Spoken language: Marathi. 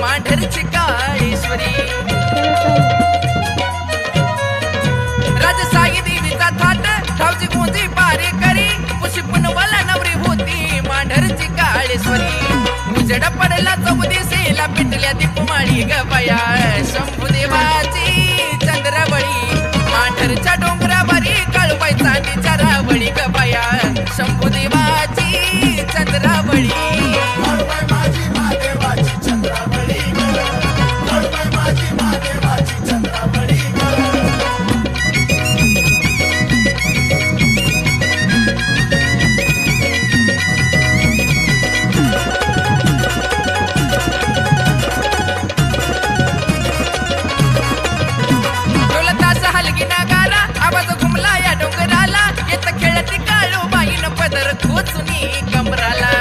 मांढरची काळेश्वरी राजसाई देवीचा थाट ठावची गोंजी पारे करी पुष्पन वाला नवरी होती मांढरची काळेश्वरी उजड पडला चौदिसेला पिटल्या दीपमाळी ग बाया शंभुदेवाची चंद्रावळी मांढरच्या डोंगरावरी काळूबाई चांदीच्या रावळी ग बाया शंभुदेवाची चंद्रावळी आवाज घुमला या डोंगराला येत खेळती काळूबाईन पदर खोचुनी कमराला